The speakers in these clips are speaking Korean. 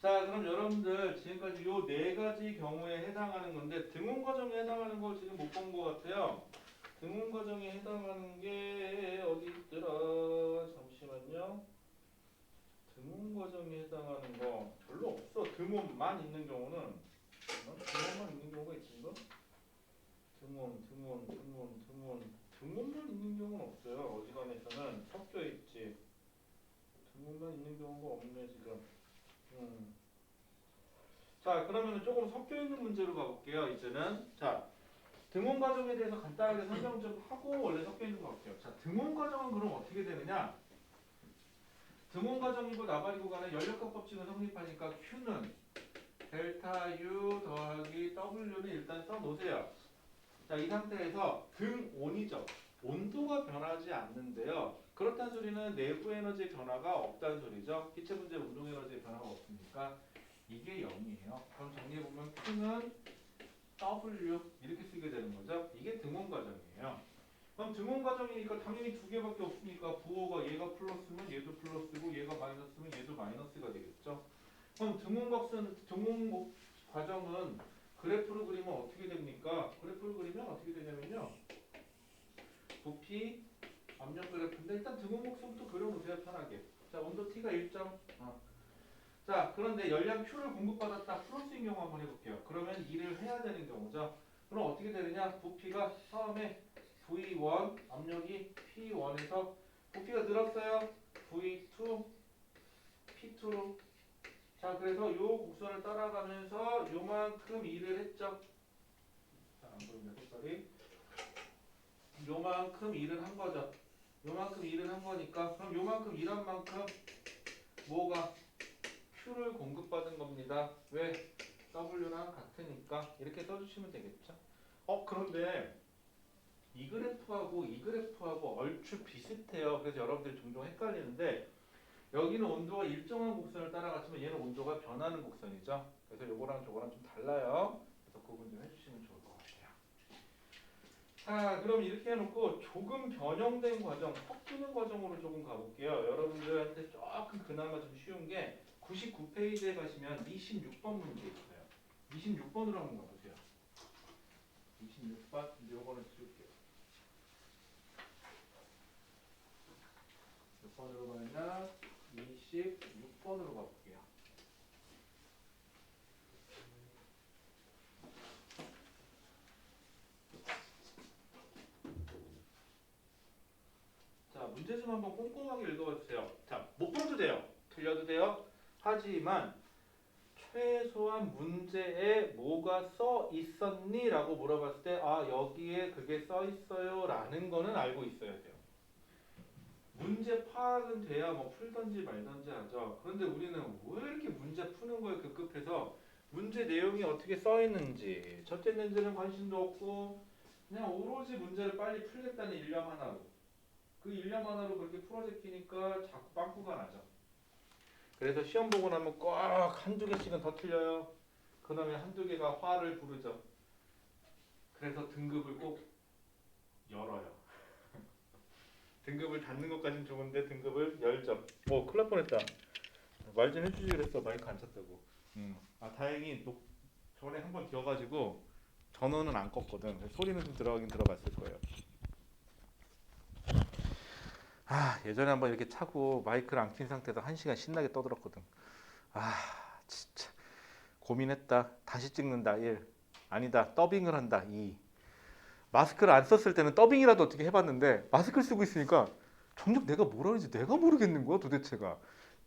자, 그럼 여러분들 지금까지 요 네 가지 경우에 해당하는 건데 등원 과정에 해당하는 거 지금 못 본 것 같아요. 등원 과정에 해당하는 게 어디 있더라? 잠시만요. 등원 과정에 해당하는 거 별로 없어. 등원만 있는 경우는 등원만 있는 경우가 있던가? 등원만 있는 경우는 없어요. 어지간해서는 섞여 있지. 등원만 있는 경우가 없네 지금. 음. 자, 그러면 조금 섞여 있는 문제로 가볼게요. 이제는 자, 등원 과정에 대해서 간단하게 설명 좀 하고 원래 섞여 있는 거 같아요. 자, 등원 과정은 그럼 어떻게 되느냐? 등원 과정이고 나발이고 간에 연력학 법칙은 성립하니까 Q는 델타 U 더하기 W는 일단 써놓으세요. 자, 이 상태에서 등온이죠. 온도가 변하지 않는데요. 그렇다는 소리는 내부 에너지 변화가 없다는 소리죠. 기체 분자 운동 에너지의 변화가 없으니까 이게 0이에요. 그럼 정리해보면 Q는 W 이렇게 쓰게 되는 거죠. 이게 등원 과정이에요. 그럼 등원 과정이니까 당연히 두 개밖에 없으니까 부호가 얘가 플러스면 얘도 플러스고 얘가 마이너스면 얘도 마이너스가 되겠죠. 그럼 등원 과정은 그래프를 그리면 어떻게 됩니까? 그래프를 그리면 어떻게 되냐면요. 부피 압력 그래프인데 일단 등원 곡선부터 그려보세요. 편하게. 자, 온도 T가 1점. 자, 그런데 열량 Q를 공급받았다. 플러스인 경우 한번 해볼게요. 그러면 일을 해야 되는 경우죠. 그럼 어떻게 되느냐? 부피가 처음에 V1, 압력이 P1에서 부피가 늘었어요. V2, P2로. 자, 그래서 요 곡선을 따라가면서 요만큼 일을 했죠. 자, 안 보이네, 색깔이. 요만큼 일을 한 거죠. 요만큼 일을 한 거니까 그럼 요만큼 일한 만큼 뭐가 Q를 공급받은 겁니다. 왜? W랑 같으니까 이렇게 써주시면 되겠죠. 그런데 이 그래프하고 얼추 비슷해요. 그래서 여러분들이 종종 헷갈리는데 여기는 온도가 일정한 곡선을 따라갔지만 얘는 온도가 변하는 곡선이죠. 그래서 요거랑 저거랑 좀 달라요. 그래서 구분 좀 해주시면 좋을 것 같아요. 자, 그럼 이렇게 해놓고 조금 변형된 과정, 섞이는 과정으로 조금 가볼게요. 여러분들한테 조금 그나마 좀 쉬운 게 99페이지에 가시면 26번 문제 있어요. 26번으로 한번 가보세요. 26번, 이제 요거는 지울게요. 몇 번으로 가느냐? 26번으로 가볼게요. 자, 문제 좀 한번 꼼꼼하게 읽어봐주세요. 자, 못 풀어도 돼요. 틀려도 돼요. 하지만 최소한 문제에 뭐가 써 있었니? 라고 물어봤을 때 여기에 그게 써 있어요 라는 거는 알고 있어야 돼요. 문제 파악은 돼야 뭐 풀던지 말던지 하죠. 그런데 우리는 왜 이렇게 문제 푸는 거에 급급해서 문제 내용이 어떻게 써 있는지 첫째 문제는 관심도 없고 그냥 오로지 문제를 빨리 풀겠다는 일념 하나로 그 일념 하나로 그렇게 풀어제끼니까 자꾸 빵꾸가 나죠. 그래서 시험 보고 나면 꼭 한두 개씩은 더 틀려요. 그 다음에 한두 개가 화를 부르죠. 그래서 등급을 꼭 열어요. 등급을 닫는 것까진 좋은데 등급을 열죠. 큰일 날 뻔했다. 말 좀 해주지 그랬어. 마이크 안 찼다고. 다행히 전에 한번 기어가지고 전원은 안 껐거든. 소리는 좀 들어가긴 들어갔을 거예요. 예전에 한번 이렇게 차고 마이크를 안 킨 상태에서 1시간 신나게 떠들었거든. 진짜 고민했다. 다시 찍는다. 1. 아니다. 더빙을 한다. 2. 마스크를 안 썼을 때는 더빙이라도 어떻게 해봤는데 마스크를 쓰고 있으니까 점점 내가 뭐라 하는지 내가 모르겠는 거야 도대체가.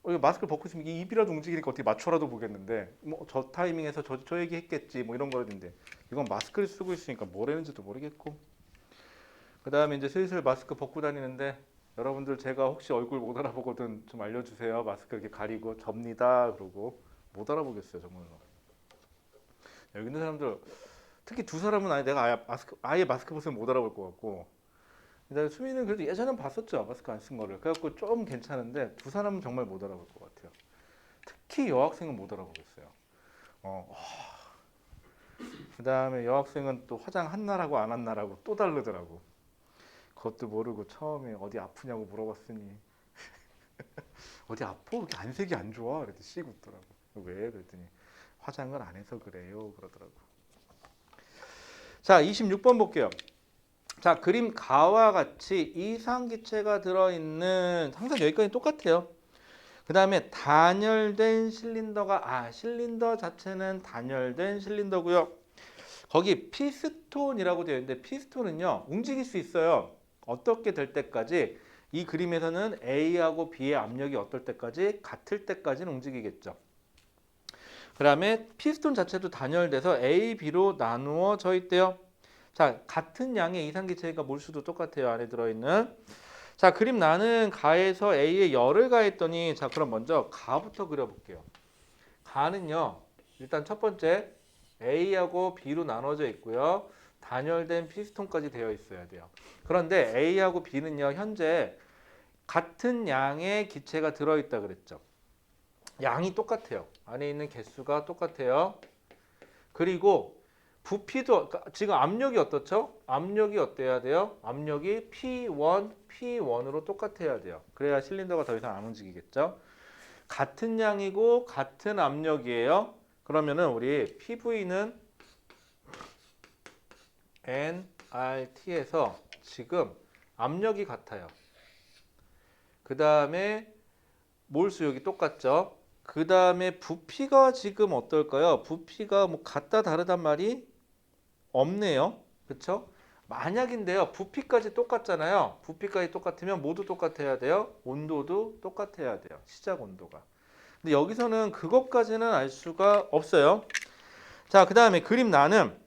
마스크를 벗고 있으면 이게 입이라도 움직이니까 어떻게 맞춰라도 보겠는데 뭐 저 타이밍에서 저 얘기 했겠지 뭐 이런 거라는데 이건 마스크를 쓰고 있으니까 뭘 했는지도 모르겠고 그 다음에 이제 슬슬 마스크 벗고 다니는데 여러분들 제가 혹시 얼굴 못 알아보거든 좀 알려주세요. 마스크 이렇게 가리고 접니다 그러고 못 알아보겠어요 정말로. 여기 있는 사람들 특히 두 사람은 내가 아예 마스크 벗으면 못 알아볼 것 같고 근데 수민은 그래도 예전엔 봤었죠 마스크 안 쓴 거를 그래갖고 좀 괜찮은데 두 사람은 정말 못 알아볼 것 같아요. 특히 여학생은 못 알아보겠어요. 어. 그 다음에 여학생은 또 화장 한 날하고 안 한 날하고 또 다르더라고. 그것도 모르고 처음에 어디 아프냐고 물어봤으니 어디 아파? 이렇게 안색이 안 좋아? 그랬더니 씩 웃더라고. 왜? 그랬더니 화장을 안 해서 그래요. 그러더라고. 자, 26번 볼게요. 자, 그림 가와 같이 이상기체가 들어있는 항상 여기까지 똑같아요. 그 다음에 단열된 실린더 자체는 단열된 실린더고요. 거기 피스톤이라고 되어 있는데 피스톤은요 움직일 수 있어요. 어떻게 될 때까지? 이 그림에서는 A하고 B의 압력이 어떨 때까지? 같을 때까지는 움직이겠죠. 그 다음에 피스톤 자체도 단열돼서 A, B로 나누어져 있대요. 자, 같은 양의 이상기체가 몰수도 똑같아요. 안에 들어있는. 자, 그림 나는 가에서 A에 열을 가했더니, 자, 그럼 먼저 가부터 그려볼게요. 가는요, 일단 첫 번째 A하고 B로 나눠져 있고요. 단열된 피스톤까지 되어 있어야 돼요. 그런데 A하고 B는요, 현재 같은 양의 기체가 들어있다 그랬죠. 양이 똑같아요. 안에 있는 개수가 똑같아요. 그리고 부피도 지금 압력이 어떻죠? 압력이 어때야 돼요? 압력이 P1으로 똑같아야 돼요. 그래야 실린더가 더 이상 안 움직이겠죠. 같은 양이고 같은 압력이에요. 그러면은 우리 PV는 nRT에서 지금 압력이 같아요. 그 다음에 몰수 여기 똑같죠. 그 다음에 부피가 지금 어떨까요? 부피가 뭐 같다 다르단 말이 없네요. 그렇죠? 만약인데요. 부피까지 똑같잖아요. 부피까지 똑같으면 모두 똑같아야 돼요. 온도도 똑같아야 돼요. 시작 온도가. 근데 여기서는 그것까지는 알 수가 없어요. 자, 그 다음에 그림 나는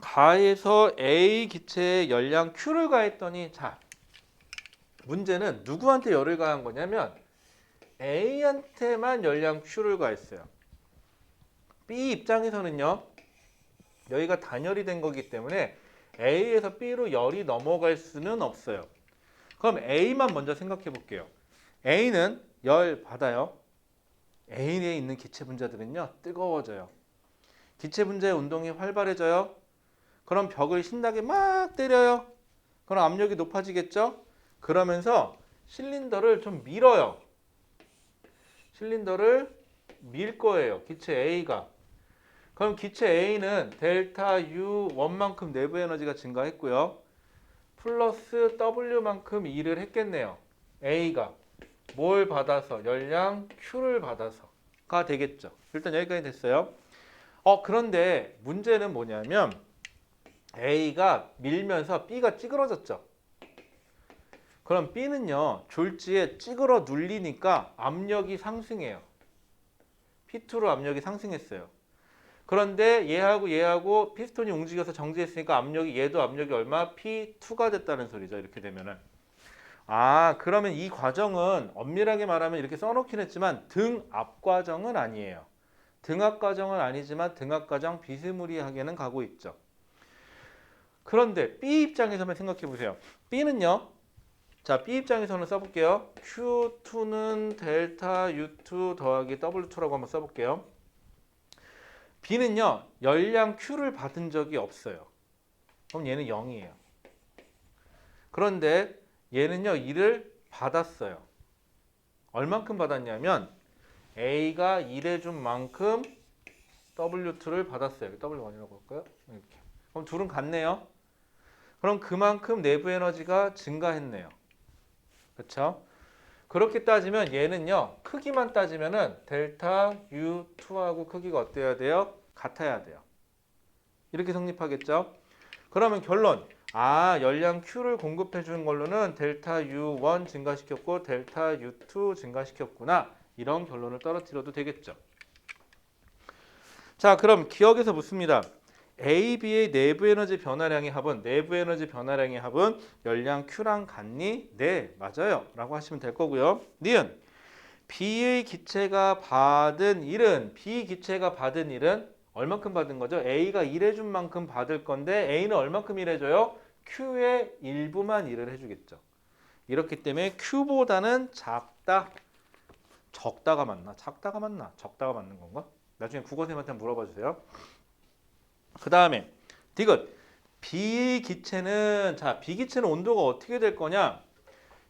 가에서 A 기체에 열량 Q를 가했더니 자, 문제는 누구한테 열을 가한 거냐면 A한테만 열량 Q를 가했어요. B 입장에서는요. 여기가 단열이 된 거기 때문에 A에서 B로 열이 넘어갈 수는 없어요. 그럼 A만 먼저 생각해 볼게요. A는 열 받아요. A에 있는 기체 분자들은요. 뜨거워져요. 기체 분자의 운동이 활발해져요. 그럼 벽을 신나게 막 때려요. 그럼 압력이 높아지겠죠? 그러면서 실린더를 좀 밀어요. 실린더를 밀 거예요. 기체 A가. 그럼 기체 A는 델타 U1만큼 내부 에너지가 증가했고요. 플러스 W만큼 일을 했겠네요. A가 뭘 받아서? 열량 Q를 받아서가 되겠죠. 일단 여기까지 됐어요. 그런데 문제는 뭐냐면 A가 밀면서 B가 찌그러졌죠. 그럼 B는요. 졸지에 찌그러 눌리니까 압력이 상승해요. P2로 압력이 상승했어요. 그런데 얘하고 피스톤이 움직여서 정지했으니까 얘도 압력이 얼마? P2가 됐다는 소리죠. 이렇게 되면은. 그러면 이 과정은 엄밀하게 말하면 이렇게 써놓긴 했지만 등압 과정은 아니에요. 등압 과정은 아니지만 등압 과정 비스무리하게는 가고 있죠. 그런데 B 입장에서만 생각해 보세요. B는요. 자, B 입장에서는 써볼게요. Q2는 델타 U2 더하기 W2라고 한번 써볼게요. B는요. 열량 Q를 받은 적이 없어요. 그럼 얘는 0이에요. 그런데 얘는요. 1을 받았어요. 얼만큼 받았냐면 A가 일해준 만큼 W2를 받았어요. W1이라고 할까요? 이렇게. 그럼 둘은 같네요. 그럼 그만큼 내부 에너지가 증가했네요. 그렇죠? 그렇게 따지면 얘는요. 크기만 따지면은 델타 U2하고 크기가 어때야 돼요? 같아야 돼요. 이렇게 성립하겠죠? 그러면 결론. 열량 Q를 공급해 주는 걸로는 델타 U1 증가시켰고 델타 U2 증가시켰구나. 이런 결론을 떨어뜨려도 되겠죠. 자, 그럼 기억에서 묻습니다. A, B의 내부 에너지 변화량의 합은 열량 Q랑 같니? 네, 맞아요. 라고 하시면 될 거고요. 니은 B의 기체가 받은 일은 얼만큼 받은 거죠? A가 일해준 만큼 받을 건데 A는 얼만큼 일해줘요? Q의 일부만 일을 해주겠죠. 이렇기 때문에 Q보다는 작다. 적다가 맞나? 작다가 맞나? 적다가 맞는 건가? 나중에 국어쌤한테 물어봐 주세요. 그 다음에 디귿 B 기체는 B 기체는 온도가 어떻게 될 거냐?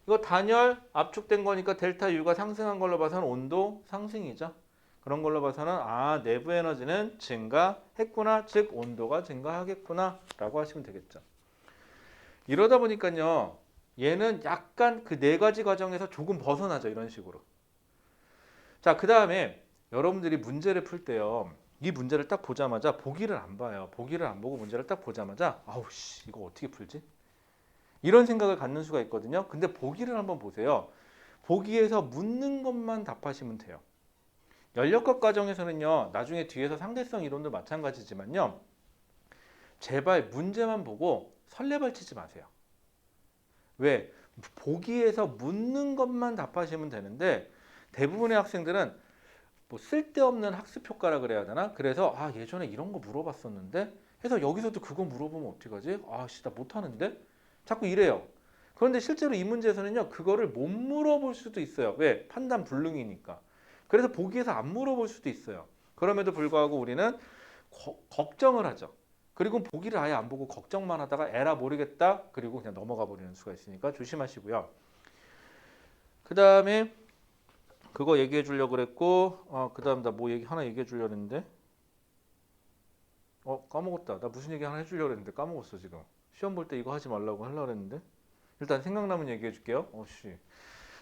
이거 단열 압축된 거니까 델타 U가 상승한 걸로 봐서는 온도 상승이죠. 그런 걸로 봐서는 아, 내부 에너지는 증가했구나. 즉 온도가 증가하겠구나 라고 하시면 되겠죠. 이러다 보니까요. 얘는 약간 그 네 가지 과정에서 조금 벗어나죠. 이런 식으로. 자, 그 다음에 여러분들이 문제를 풀 때요. 이 문제를 딱 보자마자 보기를 안 봐요. 보기를 안 보고 문제를 딱 보자마자 아우 씨 이거 어떻게 풀지? 이런 생각을 갖는 수가 있거든요. 근데 보기를 한번 보세요. 보기에서 묻는 것만 답하시면 돼요. 연력학 과정에서는요. 나중에 뒤에서 상대성 이론도 마찬가지지만요. 제발 문제만 보고 설레발치지 마세요. 왜? 보기에서 묻는 것만 답하시면 되는데 대부분의 학생들은 뭐 쓸데없는 학습 효과라 그래야 되나? 그래서 아 예전에 이런 거 물어봤었는데 해서 여기서도 그거 물어보면 어떡하지? 아씨 나 못하는데? 자꾸 이래요. 그런데 실제로 이 문제에서는요 그거를 못 물어볼 수도 있어요. 왜? 판단 불능이니까. 그래서 보기에서 안 물어볼 수도 있어요. 그럼에도 불구하고 우리는 걱정을 하죠. 그리고 보기를 아예 안 보고 걱정만 하다가 에라 모르겠다. 그리고 그냥 넘어가 버리는 수가 있으니까 조심하시고요. 그 다음에 그거 얘기해 주려고 그랬고 그 다음 나 뭐 하나 얘기해 주려고 했는데 까먹었다. 나 무슨 얘기 하나 해주려고 했는데 까먹었어 지금. 시험 볼 때 이거 하지 말라고 하려고 했는데 일단 생각나면 얘기해 줄게요.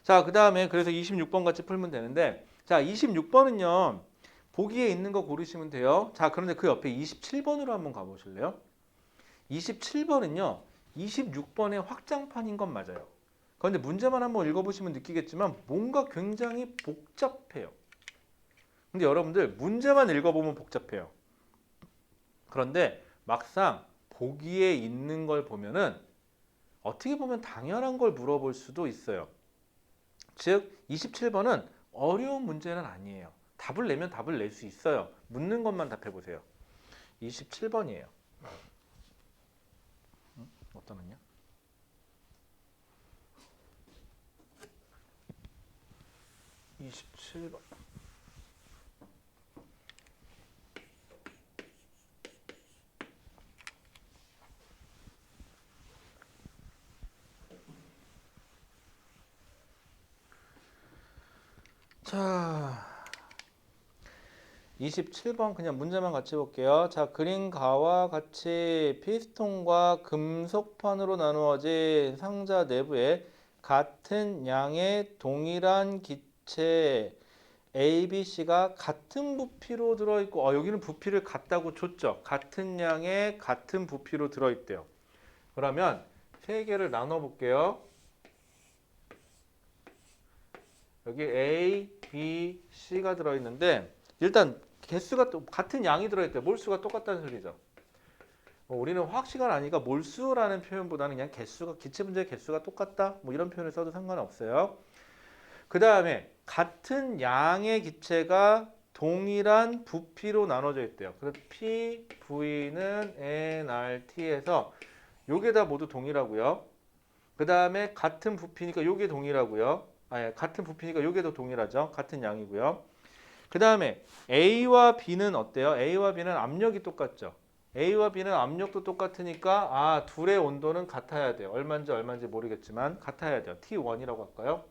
자, 그 다음에 그래서 26번 같이 풀면 되는데 자 26번은요 보기에 있는 거 고르시면 돼요. 자 그런데 그 옆에 27번으로 한번 가보실래요? 27번은요 26번의 확장판인 건 맞아요. 그런데 문제만 한번 읽어보시면 느끼겠지만 뭔가 굉장히 복잡해요. 근데 여러분들 문제만 읽어보면 복잡해요. 그런데 막상 보기에 있는 걸 보면은 어떻게 보면 당연한 걸 물어볼 수도 있어요. 즉 27번은 어려운 문제는 아니에요. 답을 내면 답을 낼 수 있어요. 묻는 것만 답해 보세요. 27번이에요. 어떤 언냐? 27번. 자, 27번 그냥 문제만 같이 볼게요. 자, 그림가와 같이 피스톤과 금속판으로 나누어진 상자 내부에 같은 양의 동일한 기체 A, B, C가 같은 부피로 들어있고 여기는 부피를 같다고 줬죠. 같은 양의 같은 부피로 들어있대요. 그러면 세 개를 나눠 볼게요. 여기 A, B, C가 들어있는데 일단 개수가 같은 양이 들어있대요. 몰수가 똑같다는 소리죠. 우리는 화학시간 아니까 몰수라는 표현보다는 그냥 개수가 기체 분자의 개수가 똑같다. 뭐 이런 표현을 써도 상관없어요. 그 다음에 같은 양의 기체가 동일한 부피로 나눠져 있대요. 그래서 P, V는 nRT에서 요게 다 모두 동일하고요. 그 다음에 같은 부피니까 요게 동일하고요. 같은 부피니까 요게 더 동일하죠. 같은 양이고요. 그 다음에 A와 B는 어때요? A와 B는 압력이 똑같죠. A와 B는 압력도 똑같으니까 둘의 온도는 같아야 돼요. 얼마인지 모르겠지만 같아야 돼요. T1이라고 할까요?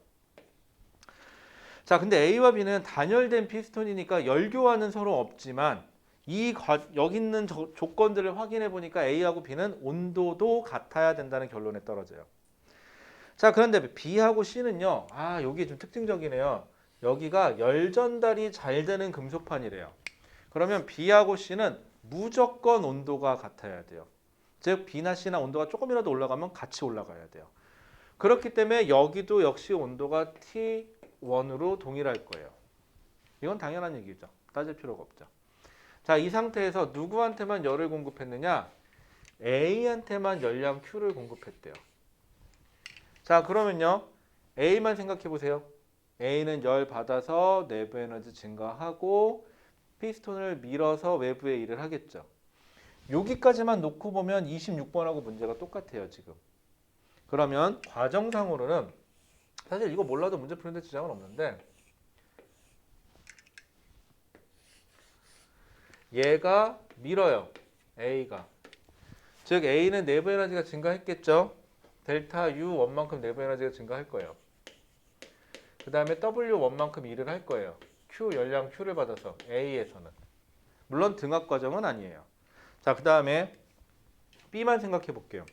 자, 근데 A와 B는 단열된 피스톤이니까 열교환은 서로 없지만 여기 있는 조건들을 확인해 보니까 A하고 B는 온도도 같아야 된다는 결론에 떨어져요. 자, 그런데 B하고 C는요. 여기 좀 특징적이네요. 여기가 열 전달이 잘 되는 금속판이래요. 그러면 B하고 C는 무조건 온도가 같아야 돼요. 즉 B나 C나 온도가 조금이라도 올라가면 같이 올라가야 돼요. 그렇기 때문에 여기도 역시 온도가 T1으로 동일할 거예요. 이건 당연한 얘기죠. 따질 필요가 없죠. 자, 이 상태에서 누구한테만 열을 공급했느냐? A한테만 열량 Q를 공급했대요. 자, 그러면요. A만 생각해 보세요. A는 열 받아서 내부 에너지 증가하고 피스톤을 밀어서 외부에 일을 하겠죠. 여기까지만 놓고 보면 26번하고 문제가 똑같아요, 지금. 그러면 과정상으로는 사실 이거 몰라도 문제 푸는데 지장은 없는데 얘가 밀어요. A가. 즉 A는 내부 에너지가 증가했겠죠. 델타 U1만큼 내부 에너지가 증가할 거예요. 그 다음에 W1만큼 일을 할 거예요. Q 열량 Q를 받아서 A에서는 물론 등압 과정은 아니에요. 자, 그 다음에 B만 생각해 볼게요.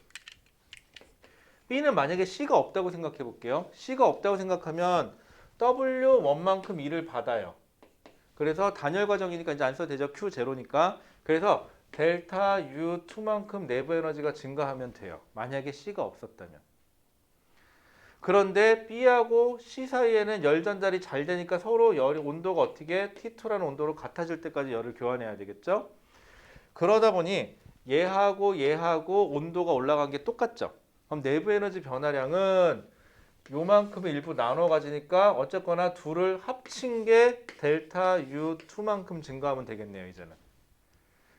B는 만약에 C가 없다고 생각해 볼게요. C가 없다고 생각하면 W1만큼 E를 받아요. 그래서 단열 과정이니까 이제 안 써도 되죠. Q0니까. 그래서 델타 U2만큼 내부 에너지가 증가하면 돼요. 만약에 C가 없었다면. 그런데 B하고 C 사이에는 열 전달이 잘 되니까 서로 열 온도가 어떻게 T2라는 온도로 같아질 때까지 열을 교환해야 되겠죠. 그러다 보니 얘하고 온도가 올라간 게 똑같죠. 그럼 내부 에너지 변화량은 요만큼의 일부 나눠 가지니까 어쨌거나 둘을 합친 게 델타 U2만큼 증가하면 되겠네요, 이제는.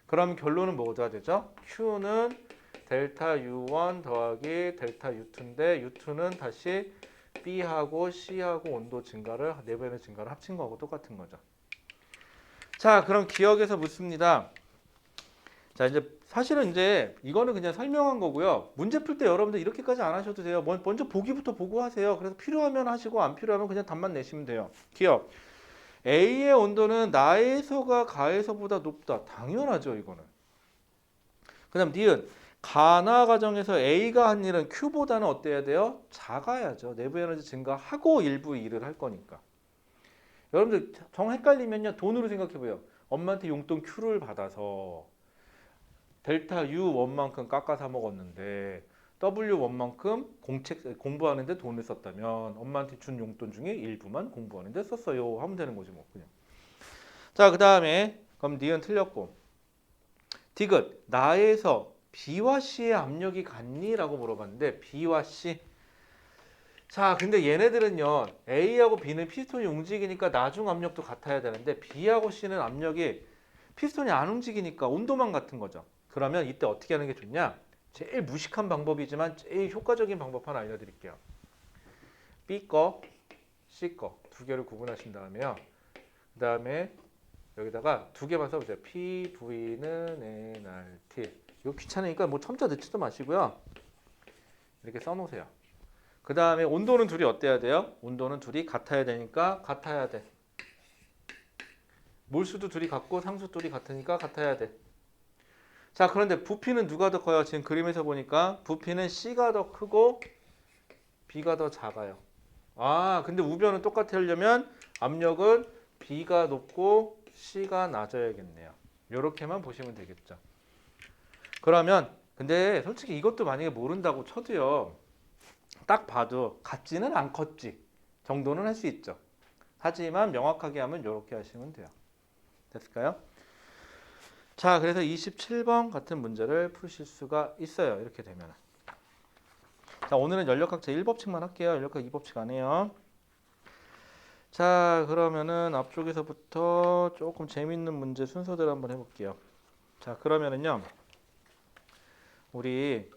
그럼 결론은 뭐가 되죠? Q는 델타 U1 더하기 델타 U2인데 U2는 다시 B하고 C하고 온도 증가를 내부 에너지 증가를 합친 거하고 똑같은 거죠. 자, 그럼 기억에서 묻습니다. 자, 이제 사실은 이제 이거는 그냥 설명한 거고요. 문제 풀 때 여러분들 이렇게까지 안 하셔도 돼요. 먼저 보기부터 보고 하세요. 그래서 필요하면 하시고 안 필요하면 그냥 답만 내시면 돼요. 기억. A의 온도는 나에서가 가에서보다 높다. 당연하죠, 이거는. 그다음 니은 가나 과정에서 A가 한 일은 Q보다는 어때야 돼요? 작아야죠. 내부 에너지 증가하고 일부 일을 할 거니까. 여러분들 정 헷갈리면요. 돈으로 생각해봐요. 엄마한테 용돈 Q를 받아서 델타 U1만큼 깎아 사 먹었는데 W1만큼 공부하는데 돈을 썼다면 엄마한테 준 용돈 중에 일부만 공부하는데 썼어요 하면 되는 거지 뭐 그냥. 자, 그 다음에 그럼 니은 틀렸고 디귿 나에서 B와 C의 압력이 같니? 라고 물어봤는데 B와 C. 자, 근데 얘네들은요 A하고 B는 피스톤이 움직이니까 나중 압력도 같아야 되는데 B하고 C는 압력이 피스톤이 안 움직이니까 온도만 같은 거죠. 그러면 이때 어떻게 하는 게 좋냐? 제일 무식한 방법이지만 제일 효과적인 방법 하나 알려드릴게요. B 거, C 거 두 개를 구분하신 다음에요. 그 다음에 여기다가 두 개만 써보세요. PV는 nRT. 이거 귀찮으니까 뭐 첨자 넣지도 마시고요. 이렇게 써놓으세요. 그 다음에 온도는 둘이 어때야 돼요? 온도는 둘이 같아야 되니까 같아야 돼. 몰수도 둘이 같고 상수 둘이 같으니까 같아야 돼. 자, 그런데 부피는 누가 더 커요? 지금 그림에서 보니까 부피는 C가 더 크고 B가 더 작아요. 아, 근데 우변은 똑같이 하려면 압력은 B가 높고 C가 낮아야겠네요. 이렇게만 보시면 되겠죠. 그러면 근데 솔직히 이것도 만약에 모른다고 쳐도요. 딱 봐도 같지는 않겠지 정도는 할 수 있죠. 하지만 명확하게 하면 이렇게 하시면 돼요. 됐을까요? 자, 그래서 27번 같은 문제를 푸실 수가 있어요. 이렇게 되면. 자, 오늘은 연력학 제1법칙만 할게요. 연력학 2법칙 안 해요. 자, 그러면은 앞쪽에서부터 조금 재밌는 문제 순서대로 한번 해볼게요. 자, 그러면은요. 우리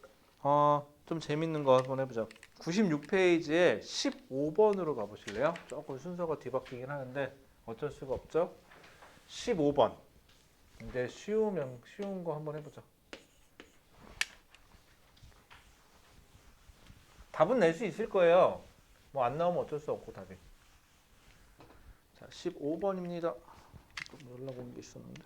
좀 재밌는 거 한번 해보자. 96페이지에 15번으로 가보실래요? 조금 순서가 뒤바뀌긴 하는데 어쩔 수가 없죠. 15번. 이제 쉬운 거 한번 해보자. 답은 낼 수 있을 거예요. 뭐 안 나오면 어쩔 수 없고 답이. 자, 15번입니다. 또 연락 온 게 있었는데.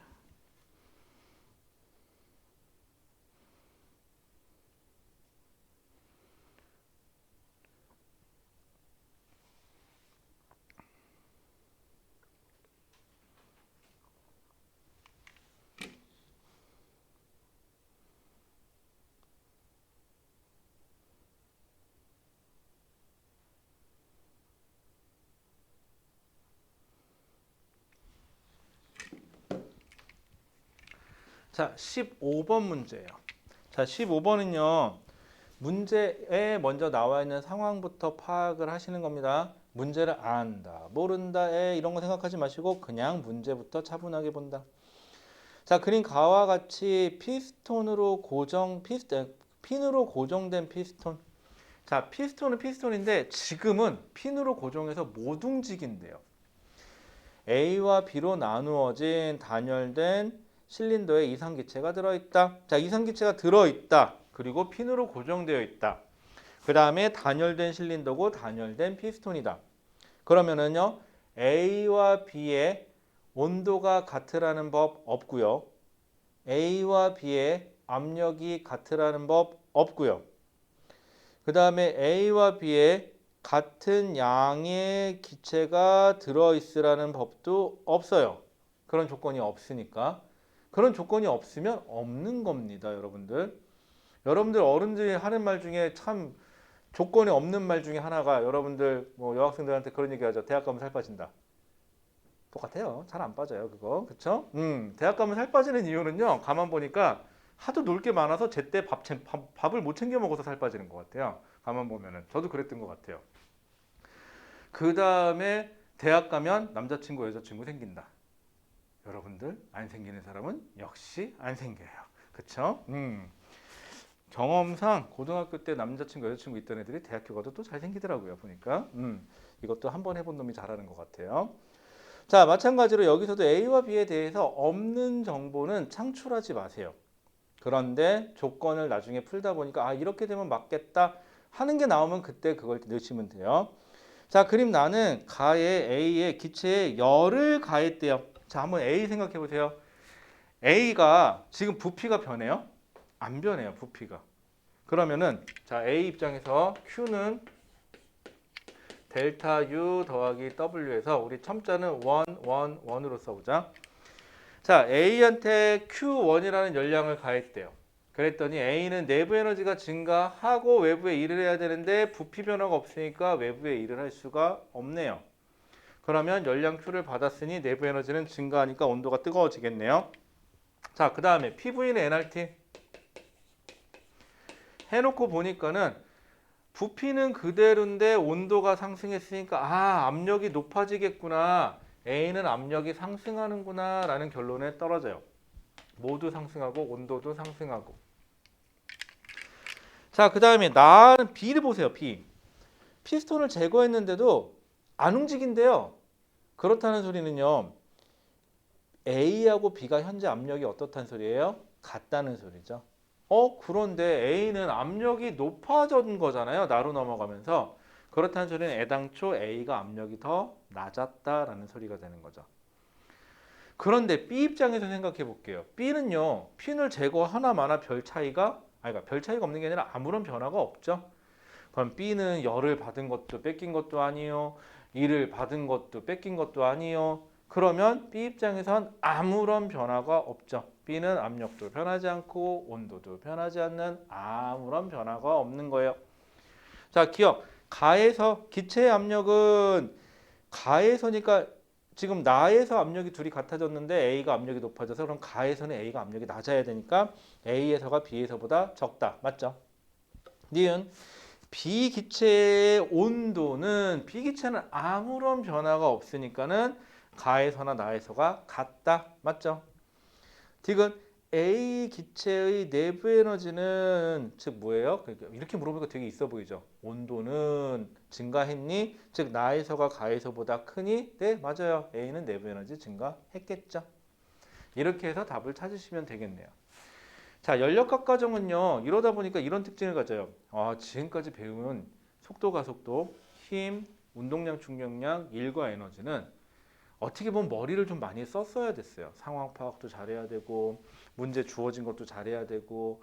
자, 15번 문제예요. 자, 15번은요. 문제에 먼저 나와 있는 상황부터 파악을 하시는 겁니다. 문제를 안다, 모른다에 이런 거 생각하지 마시고 그냥 문제부터 차분하게 본다. 자, 그린 가와 같이 핀으로 고정된 피스톤. 자, 피스톤은 피스톤인데 지금은 핀으로 고정해서 못 움직인대요. A와 B로 나누어진 단열된 실린더에 이산기체가 들어있다. 자, 이산기체가 들어있다. 그리고 핀으로 고정되어 있다. 그 다음에 단열된 실린더고 단열된 피스톤이다. 그러면은요, A와 B의 온도가 같으라는 법 없고요. A와 B의 압력이 같으라는 법 없고요. 그 다음에 A와 B의 같은 양의 기체가 들어있으라는 법도 없어요. 그런 조건이 없으니까. 그런 조건이 없으면 없는 겁니다, 여러분들. 여러분들 어른들이 하는 말 중에 참 조건이 없는 말 중에 하나가 여러분들 뭐 여학생들한테 그런 얘기 하죠. 대학 가면 살 빠진다. 똑같아요. 잘 안 빠져요, 그거. 그쵸? 대학 가면 살 빠지는 이유는요. 가만 보니까 하도 놀 게 많아서 제때 밥을 못 챙겨 먹어서 살 빠지는 것 같아요. 가만 보면은. 저도 그랬던 것 같아요. 그 다음에 대학 가면 남자친구, 여자친구 생긴다. 여러분들 안 생기는 사람은 역시 안 생겨요. 그쵸? 경험상 고등학교 때 남자친구, 여자친구 있던 애들이 대학교 가도 또 잘 생기더라고요. 보니까. 이것도 한번 해본 놈이 잘하는 것 같아요. 자, 마찬가지로 여기서도 A와 B에 대해서 없는 정보는 창출하지 마세요. 그런데 조건을 나중에 풀다 보니까 아, 이렇게 되면 맞겠다 하는 게 나오면 그때 그걸 넣으시면 돼요. 자, 그림 나는 가에 A에 기체에 열을 가했대요. 자, 한번 A 생각해 보세요. A가 지금 부피가 변해요? 안 변해요, 부피가. 그러면은 자, A 입장에서 Q는 델타 U 더하기 W에서 우리 첨자는 1으로 써보자. 자, A한테 Q1이라는 열량을 가했대요. 그랬더니 A는 내부 에너지가 증가하고 외부에 일을 해야 되는데 부피 변화가 없으니까 외부에 일을 할 수가 없네요. 그러면 열량 Q를 받았으니 내부 에너지는 증가하니까 온도가 뜨거워지겠네요. 자, 그 다음에 PV는 nRT 해놓고 보니까는 부피는 그대로인데 온도가 상승했으니까 아, 압력이 높아지겠구나. A는 압력이 상승하는구나 라는 결론에 떨어져요. 모두 상승하고 온도도 상승하고. 자, 그 다음에 나는 B를 보세요. B. 피스톤을 제거했는데도 안 움직인대요. 그렇다는 소리는요. A하고 B가 현재 압력이 어떻다는 소리예요? 같다는 소리죠. 그런데 A는 압력이 높아진 거잖아요. 나로 넘어가면서. 그렇다는 소리는 애당초 A가 압력이 더 낮았다라는 소리가 되는 거죠. 그런데 B 입장에서 생각해 볼게요. B는요. 핀을 제거하나 마나 별 차이가 그러니까 별 차이가 없는 게 아니라 아무런 변화가 없죠. 그럼 B는 열을 받은 것도 뺏긴 것도 아니요. 일을 받은 것도 뺏긴 것도 아니요. 그러면 B 입장에선 아무런 변화가 없죠. B는 압력도 변하지 않고 온도도 변하지 않는 아무런 변화가 없는 거예요. 자, 기억. 가에서 기체의 압력은 가에서니까 지금 나에서 압력이 둘이 같아졌는데 A가 압력이 높아져서 그럼 가에서는 A가 압력이 낮아야 되니까 A에서가 B에서보다 적다. 맞죠? 니은 B 기체의 온도는 B 기체는 아무런 변화가 없으니까는 가에서나 나에서가 같다. 맞죠? 디귿 A 기체의 내부 에너지는 즉 뭐예요? 이렇게 물어보니까 되게 있어 보이죠. 온도는 증가했니? 즉 나에서가 가에서보다 크니? 네, 맞아요. A는 내부 에너지 증가했겠죠. 이렇게 해서 답을 찾으시면 되겠네요. 자, 연력학 과정은요. 이러다 보니까 이런 특징을 가져요. 지금까지 배운 속도, 가속도, 힘, 운동량, 충격량, 일과 에너지는 어떻게 보면 머리를 좀 많이 썼어야 됐어요. 상황 파악도 잘해야 되고 문제 주어진 것도 잘해야 되고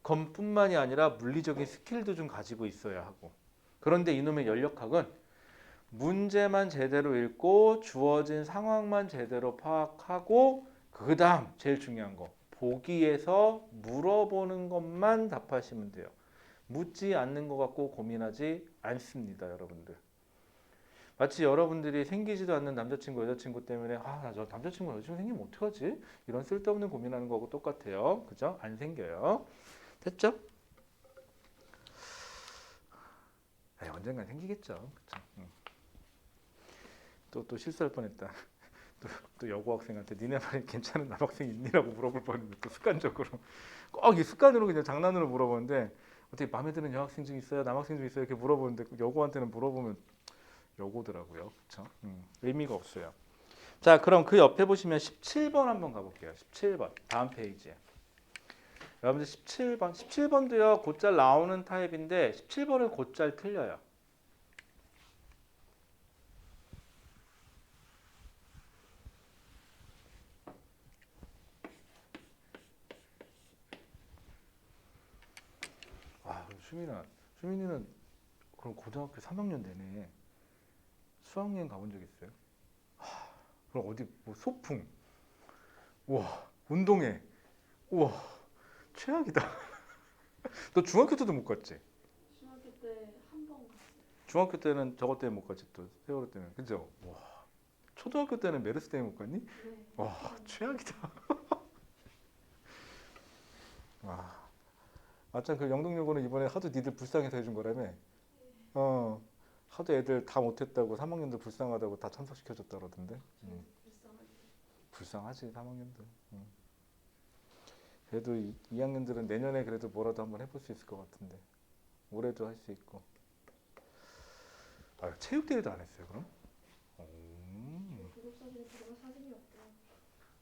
그것뿐만이 아니라 물리적인 스킬도 좀 가지고 있어야 하고. 그런데 이놈의 연력학은 문제만 제대로 읽고 주어진 상황만 제대로 파악하고 그 다음 제일 중요한 거 보기에서 물어보는 것만 답하시면 돼요. 묻지 않는 것 같고 고민하지 않습니다, 여러분들. 마치 여러분들이 생기지도 않는 남자친구, 여자친구 때문에 나 저 남자친구, 여자친구 생기면 어떡하지? 이런 쓸데없는 고민하는 거하고 똑같아요. 그죠? 안 생겨요. 됐죠? 언젠간 생기겠죠. 그쵸? 또 실수할 뻔했다. 또 여고 학생한테 니네 말이 괜찮은 남학생 있니라고 물어볼 뻔했는데 또 습관적으로 꼭 이 습관으로 그냥 장난으로 물어보는데 어떻게 마음에 드는 여학생 중 있어요? 남학생 중 있어요? 이렇게 물어보는데 여고한테는 물어보면 여고더라고요. 그렇죠? 의미가 없어요. 자, 그럼 그 옆에 보시면 17번 한번 가볼게요. 17번 다음 페이지에. 여러분들 17번도요. 곧잘 나오는 타입인데 17번은 곧잘 틀려요. 수민이는 그럼 고등학교 3학년 내내 수학여행 가본 적 있어요? 그럼 어디 뭐 소풍, 우와, 운동회, 우와, 최악이다. 너 중학교 때도 못 갔지? 중학교 때 한 번 갔어요. 중학교 때는 저것 때문에 못 갔지 또 세월호 때문에, 그죠? 와, 초등학교 때는 메르스 때문에 못 갔니? 네. 와, 최악이다. 와, 아참 그 영동여고는 이번에 하도 니들 불쌍해서 해준 거라며? 하도 애들 다 못했다고 3학년들 불쌍하다고 다 참석시켜줬다 그러던데. 저희도 불쌍하게. 불쌍하지 3학년들. 그래도 2학년들은 내년에 그래도 뭐라도 한번 해볼 수 있을 것 같은데 올해도 할 수 있고. 아, 체육대회도 안 했어요 그럼? 졸업사진 들어갈 사진이 없대요.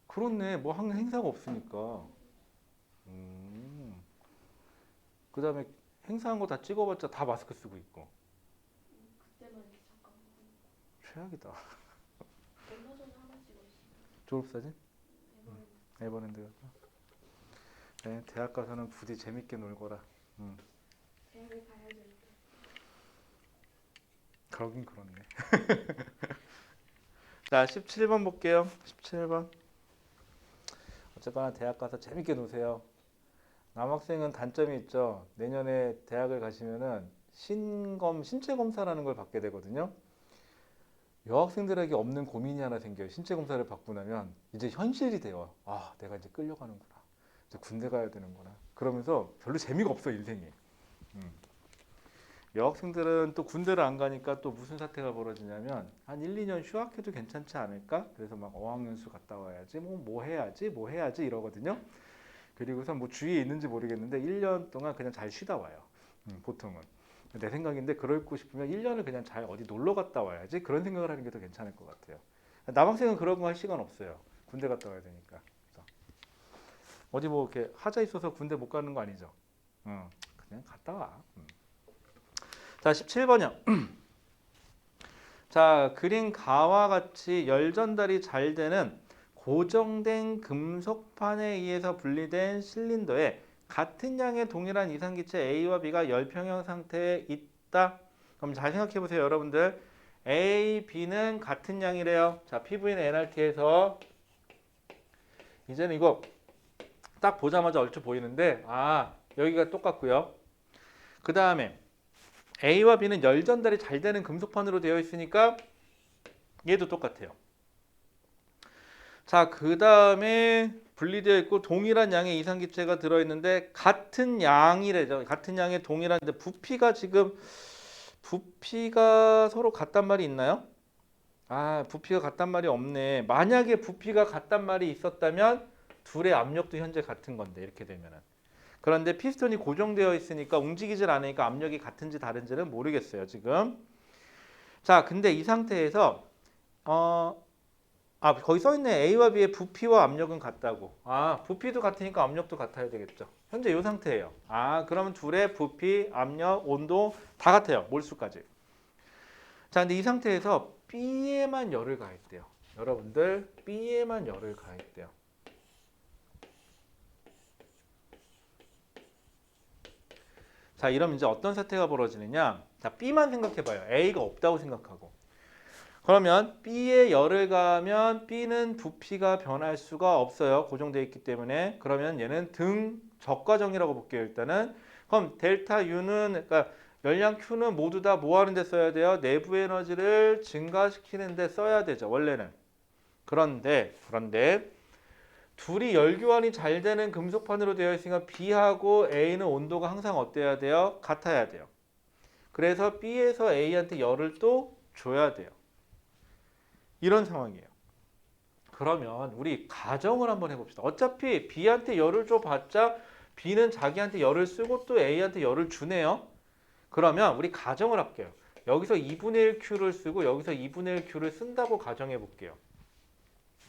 그렇네. 뭐 한 행사가 없으니까. 그 다음에 행사한 거 다 찍어봤자 다 마스크 쓰고 있고. 그때만 이렇게 잠깐 최악이다. 얼마 전에 하나 찍었어요. 졸업사진? 에버랜드. 에버랜드 가서. 네, 대학 가서는 부디 재밌게 놀거라. 대학을 가야죠 이제. 그러긴 그렇네. 자, 17번 볼게요. 17번. 어쨌거나 대학 가서 재밌게 노세요. 남학생은 단점이 있죠. 내년에 대학을 가시면은 신체 검사라는 걸 받게 되거든요. 여학생들에게 없는 고민이 하나 생겨요. 신체 검사를 받고 나면 이제 현실이 돼요. 아, 내가 이제 끌려가는구나. 이제 군대 가야 되는구나. 그러면서 별로 재미가 없어 인생이. 여학생들은 또 군대를 안 가니까 또 무슨 사태가 벌어지냐면 한 1, 2년 휴학해도 괜찮지 않을까? 그래서 막 어학연수 갔다 와야지, 뭐 해야지 이러거든요. 그리고서 뭐 주위에 있는지 모르겠는데 1년 동안 그냥 잘 쉬다 와요. 보통은. 내 생각인데 그러고 싶으면 1년을 그냥 잘 어디 놀러 갔다 와야지 그런 생각을 하는 게 더 괜찮을 것 같아요. 남학생은 그런 거 할 시간 없어요. 군대 갔다 와야 되니까. 그래서 어디 뭐 이렇게 하자 있어서 군대 못 가는 거 아니죠. 그냥 갔다 와. 자, 17번이요. 자, 그린 가와 같이 열 전달이 잘 되는 고정된 금속판에 의해서 분리된 실린더에 같은 양의 동일한 이상기체 A와 B가 열평형 상태에 있다. 그럼 잘 생각해 보세요, 여러분들. A, B는 같은 양이래요. 자, PV는 NRT에서 이제는 이거 딱 보자마자 얼추 보이는데 여기가 똑같고요. 그 다음에 A와 B는 열 전달이 잘 되는 금속판으로 되어 있으니까 얘도 똑같아요. 자, 그 다음에 분리되어 있고 동일한 양의 이상기체가 들어있는데 같은 양이래죠. 같은 양의 동일한데 부피가 서로 같단 말이 있나요? 부피가 같단 말이 없네. 만약에 부피가 같단 말이 있었다면 둘의 압력도 현재 같은 건데 이렇게 되면은. 그런데 피스톤이 고정되어 있으니까 움직이질 않으니까 압력이 같은지 다른지는 모르겠어요, 지금. 자, 근데 이 상태에서 거기 써있네. A와 B의 부피와 압력은 같다고. 부피도 같으니까 압력도 같아야 되겠죠. 현재 이 상태예요. 그러면 둘의 부피, 압력, 온도 다 같아요. 몰수까지. 자, 근데 이 상태에서 B에만 열을 가했대요. 여러분들, B에만 열을 가했대요. 자, 이러면 이제 어떤 사태가 벌어지느냐? 자, B만 생각해봐요. A가 없다고 생각하고. 그러면 B에 열을 가하면 B는 부피가 변할 수가 없어요. 고정되어 있기 때문에. 그러면 얘는 등 적과정이라고 볼게요. 일단은. 그럼 델타 U는 그러니까 열량 Q는 모두 다 뭐 하는 데 써야 돼요? 내부 에너지를 증가시키는 데 써야 되죠. 원래는. 그런데 둘이 열교환이 잘 되는 금속판으로 되어 있으니까 B하고 A는 온도가 항상 어때야 돼요? 같아야 돼요. 그래서 B에서 A한테 열을 또 줘야 돼요. 이런 상황이에요. 그러면 우리 가정을 한번 해봅시다. 어차피 B한테 열을 줘봤자 B는 자기한테 열을 쓰고 또 A한테 열을 주네요. 그러면 우리 가정을 할게요. 여기서 2분의 1Q를 쓰고 여기서 2분의 1Q를 쓴다고 가정해 볼게요.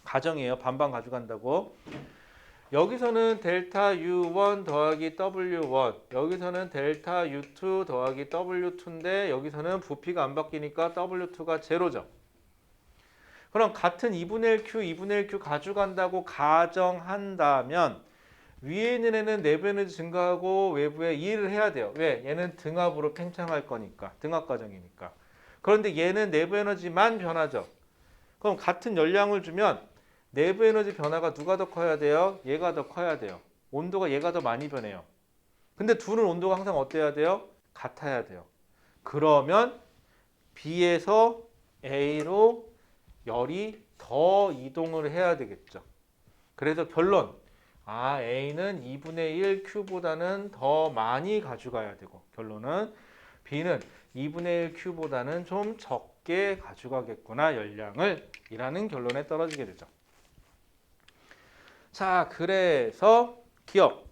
가정이에요. 반반 가져간다고. 여기서는 델타 U1 더하기 W1 여기서는 델타 U2 더하기 W2인데 여기서는 부피가 안 바뀌니까 W2가 제로죠. 그럼 같은 2분의 1Q, 2분의 1Q 가져간다고 가정한다면 위에 있는 애는 내부 에너지 증가하고 외부에 일을 해야 돼요. 왜? 얘는 등압으로 팽창할 거니까. 등압 과정이니까. 그런데 얘는 내부 에너지만 변하죠. 그럼 같은 열량을 주면 내부 에너지 변화가 누가 더 커야 돼요? 얘가 더 커야 돼요. 온도가 얘가 더 많이 변해요. 근데 둘은 온도가 항상 어때야 돼요? 같아야 돼요. 그러면 B에서 A로 열이 더 이동을 해야 되겠죠. 그래서 결론. A는 2분의 1 Q보다는 더 많이 가져가야 되고, 결론은 B는 2분의 1 Q보다는 좀 적게 가져가겠구나, 열량을. 이라는 결론에 떨어지게 되죠. 자, 그래서 기억.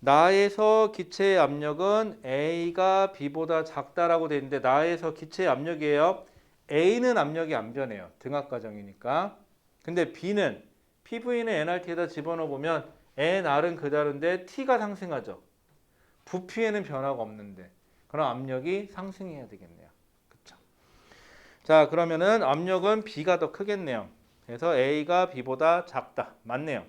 나에서 기체의 압력은 A가 B보다 작다라고 되어 있는데, 나에서 기체의 압력이에요. A는 압력이 안 변해요. 등압 과정이니까. 근데 B는 PV는 nRT에다 집어넣어 보면 nR은 그대로인데 T가 상승하죠. 부피에는 변화가 없는데. 그럼 압력이 상승해야 되겠네요. 그렇죠? 자, 그러면은 압력은 B가 더 크겠네요. 그래서 A가 B보다 작다. 맞네요.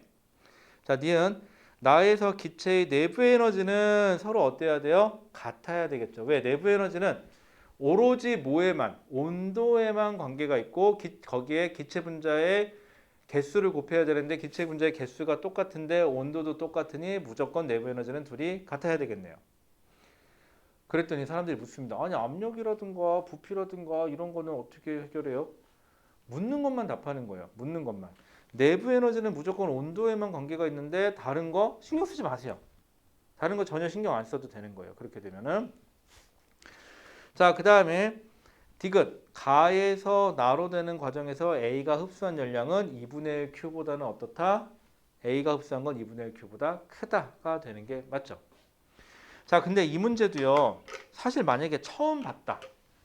자, 니은 나에서 기체의 내부 에너지는 서로 어때야 돼요? 같아야 되겠죠. 왜? 내부 에너지는 오로지 뭐에만, 온도에만 관계가 있고 거기에 기체 분자의 개수를 곱해야 되는데 기체 분자의 개수가 똑같은데 온도도 똑같으니 무조건 내부 에너지는 둘이 같아야 되겠네요. 그랬더니 사람들이 묻습니다. 아니 압력이라든가 부피라든가 이런 거는 어떻게 해결해요? 묻는 것만 답하는 거예요. 묻는 것만. 내부 에너지는 무조건 온도에만 관계가 있는데 다른 거 신경 쓰지 마세요. 다른 거 전혀 신경 안 써도 되는 거예요. 그렇게 되면은. 자, 그 다음에 디귿. 가에서 나로 되는 과정에서 A가 흡수한 열량은 2분의 1 Q보다는 어떻다? A가 흡수한 건 2분의 1 Q보다 크다가 되는 게 맞죠? 자, 근데 이 문제도요. 사실 만약에 처음 봤다.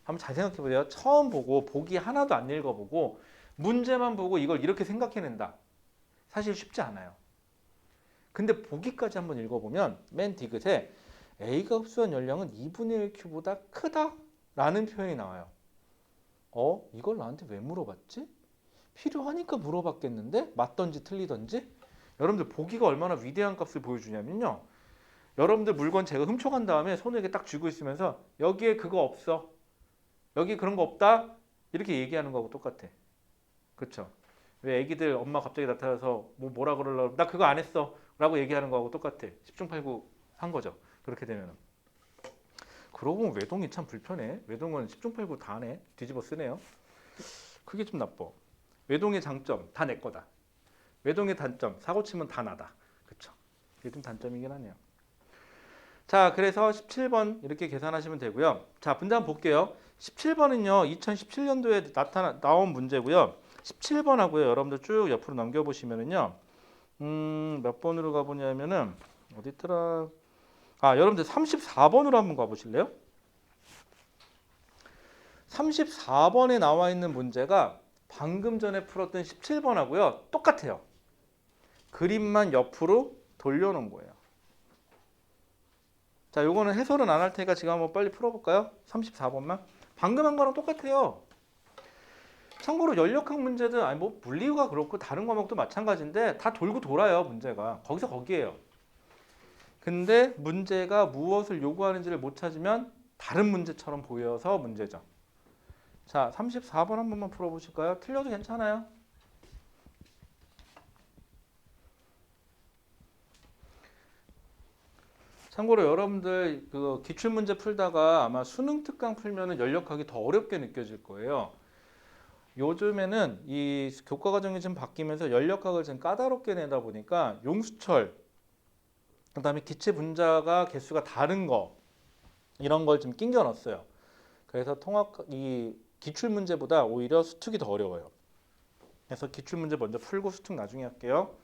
한번 잘 생각해 보세요. 처음 보고 보기 하나도 안 읽어보고 문제만 보고 이걸 이렇게 생각해낸다. 사실 쉽지 않아요. 근데 보기까지 한번 읽어보면 맨 디귿에 A가 흡수한 열량은 2분의 1 Q보다 크다라는 표현이 나와요. 이걸 나한테 왜 물어봤지? 필요하니까 물어봤겠는데? 맞던지 틀리던지? 여러분들 보기가 얼마나 위대한 값을 보여주냐면요. 여러분들 물건 제가 훔쳐간 다음에 손에 이렇게 딱 쥐고 있으면서 여기에 그거 없어. 여기 그런 거 없다? 이렇게 얘기하는 거하고 똑같아. 그렇죠? 왜 애기들 엄마 갑자기 나타나서 뭐라 그러려고 나 그거 안 했어 라고 얘기하는 거하고 똑같아. 10중 8구 한 거죠. 그렇게 되면은. 그러고 보면 외동이 참 불편해. 외동은 10중 8구 다 하네. 뒤집어 쓰네요. 그게 좀 나빠. 외동의 장점 다 내 거다. 외동의 단점 사고 치면 다 나다. 그렇죠? 이게 좀 단점이긴 하네요. 자, 그래서 17번 이렇게 계산하시면 되고요. 자, 문제 한번 볼게요. 17번은요. 2017년도에 나온 문제고요. 17번하고요. 여러분들 쭉 옆으로 넘겨보시면은요. 몇 번으로 가보냐면은 어디 있더라? 여러분들 34번으로 한번 가보실래요? 34번에 나와 있는 문제가 방금 전에 풀었던 17번하고요. 똑같아요. 그림만 옆으로 돌려놓은 거예요. 자, 요거는 해설은 안 할 테니까 지금 한번 빨리 풀어볼까요? 34번만. 방금 한 거랑 똑같아요. 참고로 연력학 문제든 아니 뭐 물리가 그렇고 다른 과목도 마찬가지인데 다 돌고 돌아요, 문제가. 거기서 거기에요. 근데 문제가 무엇을 요구하는지를 못 찾으면 다른 문제처럼 보여서 문제죠. 자, 34번 한 번만 풀어보실까요? 틀려도 괜찮아요. 참고로 여러분들 그 기출문제 풀다가 아마 수능 특강 풀면은 연력학이 더 어렵게 느껴질 거예요. 요즘에는 이 교과 과정이 좀 바뀌면서 연력학을 좀 까다롭게 내다 보니까 용수철, 그다음에 기체 분자가 개수가 다른 거 이런 걸 좀 낑겨 넣었어요. 그래서 이 기출 문제보다 오히려 수특이 더 어려워요. 그래서 기출 문제 먼저 풀고 수특 나중에 할게요.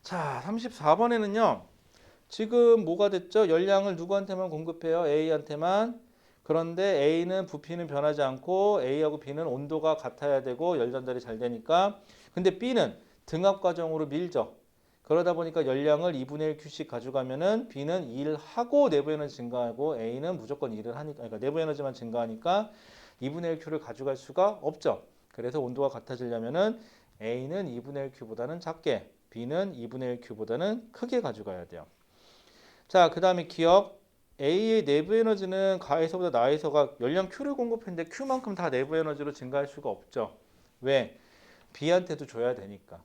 자, 34번에는요. 지금 뭐가 됐죠? 열량을 누구한테만 공급해요? A한테만. 그런데 A는 부피는 변하지 않고 A하고 B는 온도가 같아야 되고 열 전달이 잘 되니까. 근데 B는 등압 과정으로 밀죠. 그러다 보니까 열량을 2분의 1 Q씩 가져가면은 B는 2를 하고 내부 에너지 증가하고 A는 무조건 2를 하니까, 그러니까 내부 에너지만 증가하니까 2분의 1 Q를 가져갈 수가 없죠. 그래서 온도가 같아지려면은 A는 2분의 1Q보다는 작게, B는 2분의 1Q보다는 크게 가져가야 돼요. 자, 그 다음에 기억. A의 내부 에너지는 가에서보다 나에서가 열량 Q를 공급했는데 Q만큼 다 내부 에너지로 증가할 수가 없죠. 왜? B한테도 줘야 되니까.